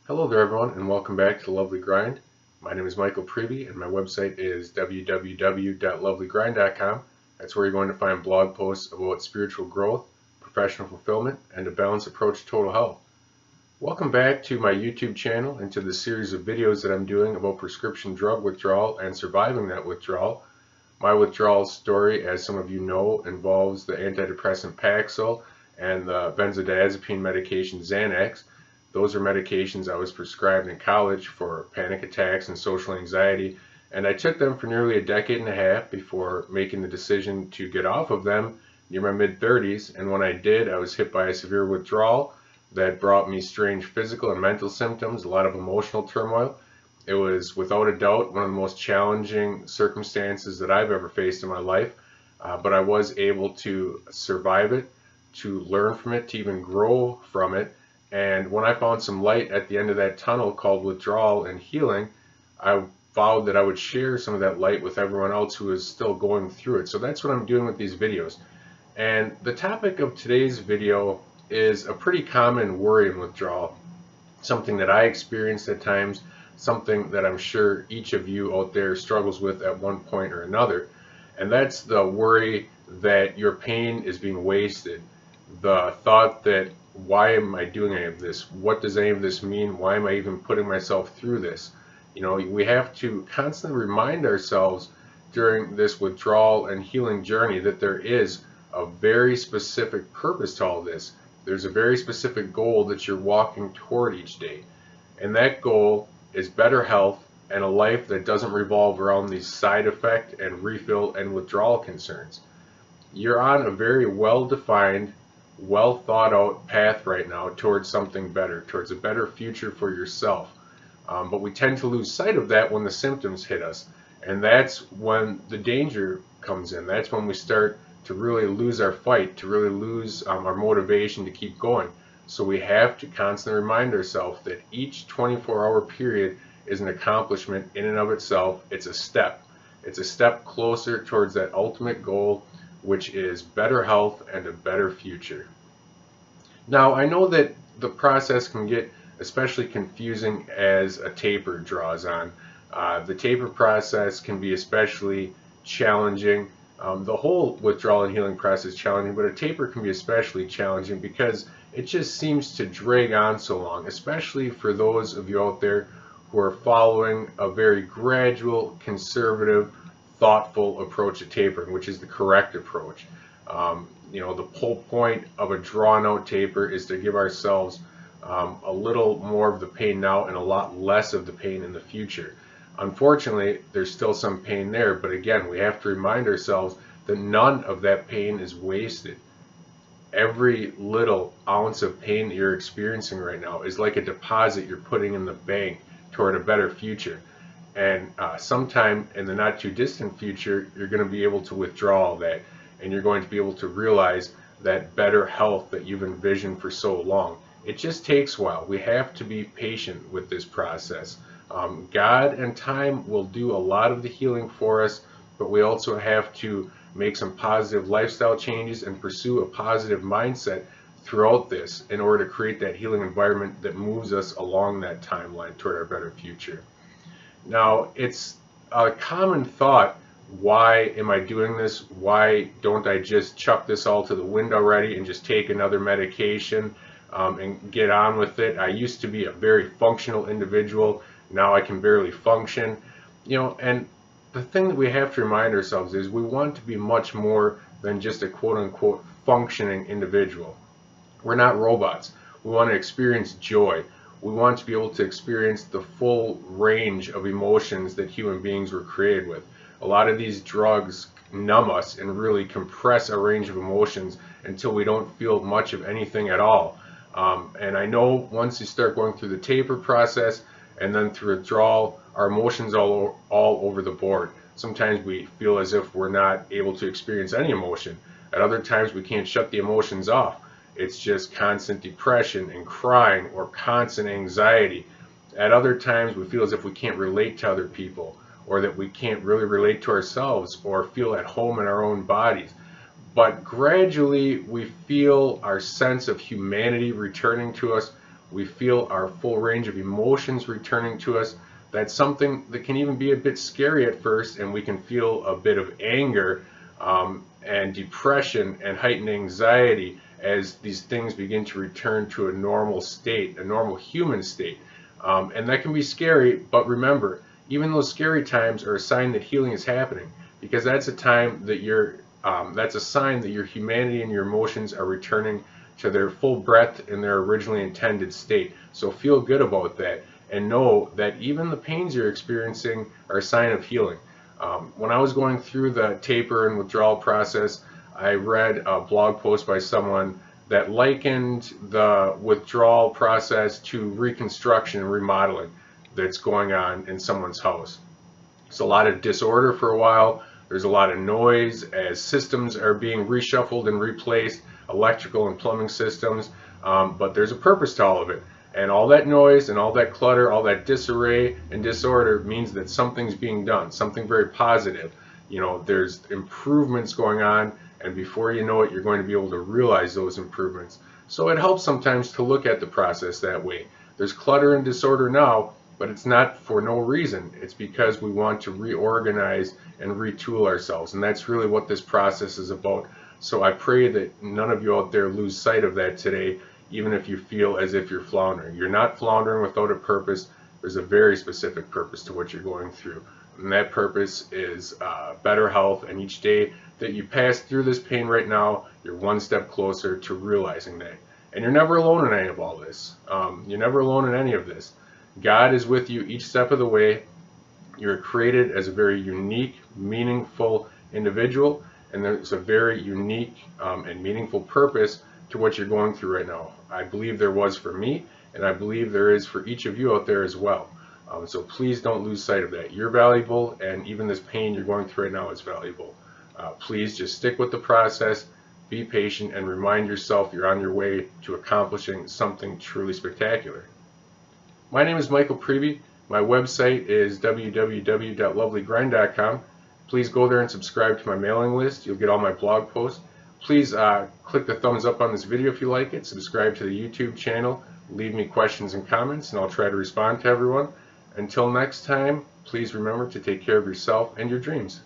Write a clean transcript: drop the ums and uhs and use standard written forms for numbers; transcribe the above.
Hello there everyone, and welcome back to The Lovely Grind. My name is Michael Prevey and my website is www.lovelygrind.com. That's where you're going to find blog posts about spiritual growth, professional fulfillment, and a balanced approach to total health. Welcome back to my YouTube channel and to the series of videos that I'm doing about prescription drug withdrawal and surviving that withdrawal. My withdrawal story, as some of you know, involves the antidepressant Paxil and the benzodiazepine medication Xanax. Those are medications I was prescribed in college for panic attacks and social anxiety, and I took them for nearly a decade and a half before making the decision to get off of them near my mid-30s. And when I did, I was hit by a severe withdrawal that brought me strange physical and mental symptoms, a lot of emotional turmoil. It was without a doubt one of the most challenging circumstances that I've ever faced in my life, but I was able to survive it, to learn from it, to even grow from it. And when I found some light at the end of that tunnel called withdrawal and healing, I vowed that I would share some of that light with everyone else who is still going through it. So that's what I'm doing with these videos. And the topic of today's video is a pretty common worry in withdrawal, something that I experienced at times, something that I'm sure each of you out there struggles with at one point or another. And that's the worry that your pain is being wasted, the thought that why am I doing any of this? What does any of this mean? Why am I even putting myself through this? You know, we have to constantly remind ourselves during this withdrawal and healing journey that there is a very specific purpose to all this. There's a very specific goal that you're walking toward each day. And that goal is better health and a life that doesn't revolve around these side effect and refill and withdrawal concerns. You're on a very well-defined, well thought out path right now towards something better, towards a better future for yourself. But we tend to lose sight of that when the symptoms hit us. And that's when the danger comes in. That's when we start to really lose our fight, to really lose our motivation to keep going. So we have to constantly remind ourselves that each 24-hour period is an accomplishment in and of itself. It's a step. It's a step closer towards that ultimate goal, which is better health and a better future. Now, I know that the process can get especially confusing as a taper draws on. The taper process can be especially challenging. The whole withdrawal and healing process is challenging, but a taper can be especially challenging because it just seems to drag on so long, especially for those of you out there who are following a very gradual, conservative, thoughtful approach to tapering, which is the correct approach. You know, the whole point of a drawn out taper is to give ourselves a little more of the pain now and a lot less of the pain in the future. Unfortunately, there's still some pain there, but again, we have to remind ourselves that none of that pain is wasted. Every little ounce of pain that you're experiencing right now is like a deposit you're putting in the bank toward a better future. And sometime in the not too distant future, you're going to be able to withdraw all that, and you're going to be able to realize that better health that you've envisioned for so long. It just takes a while. We have to be patient with this process. God and time will do a lot of the healing for us, but we also have to make some positive lifestyle changes and pursue a positive mindset throughout this in order to create that healing environment that moves us along that timeline toward our better future. Now, it's a common thought, why am I doing this? Why don't I just chuck this all to the wind already and just take another medication and get on with it? I used to be a very functional individual. Now I can barely function. You know, and the thing that we have to remind ourselves is we want to be much more than just a quote-unquote functioning individual. We're not robots. We want to experience joy. We want to be able to experience the full range of emotions that human beings were created with. A lot of these drugs numb us and really compress our range of emotions until we don't feel much of anything at all. And I know once you start going through the taper process and then through withdrawal, our emotions all over the board. Sometimes we feel as if we're not able to experience any emotion. At other times we can't shut the emotions off. It's just constant depression and crying or constant anxiety. At other times we feel as if we can't relate to other people, or that we can't really relate to ourselves or feel at home in our own bodies. But gradually we feel our sense of humanity returning to us. we feel our full range of emotions returning to us. That's something that can even be a bit scary at first, and we can feel a bit of anger and depression and heightened anxiety as these things begin to return to a normal state, a normal human state. And that can be scary, but remember, even those scary times are a sign that healing is happening, because that's a time that that's a sign that your humanity and your emotions are returning to their full breadth in their originally intended state. So feel good about that, and know that even the pains you're experiencing are a sign of healing. When I was going through the taper and withdrawal process, I read a blog post by someone that likened the withdrawal process to reconstruction and remodeling that's going on in someone's house. It's a lot of disorder for a while. There's a lot of noise as systems are being reshuffled and replaced, electrical and plumbing systems, but there's a purpose to all of it. And all that noise and all that clutter, all that disarray and disorder means that something's being done, something very positive. You know, there's improvements going on, and before you know it, you're going to be able to realize those improvements. So it helps sometimes to look at the process that way. There's clutter and disorder now, but it's not for no reason. It's because we want to reorganize and retool ourselves, and that's really what this process is about. So I pray that none of you out there lose sight of that today, even if you feel as if you're floundering. You're not floundering without a purpose. There's a very specific purpose to what you're going through, and that purpose is better health. And each day that you pass through this pain right now, you're one step closer to realizing that. And you're never alone in any of all this. You're never alone in any of this. God is with you each step of the way. You're created as a very unique, meaningful individual, and there's a very unique and meaningful purpose to what you're going through right now. I believe there was for me, and I believe there is for each of you out there as well. So please don't lose sight of that. You're valuable, and even this pain you're going through right now is valuable. Please just stick with the process, be patient, and remind yourself you're on your way to accomplishing something truly spectacular. My name is Michael Prevey. My website is www.lovelygrind.com. Please go there and subscribe to my mailing list. You'll get all my blog posts. Please click the thumbs up on this video if you like it. Subscribe to the YouTube channel. Leave me questions and comments, and I'll try to respond to everyone. Until next time, please remember to take care of yourself and your dreams.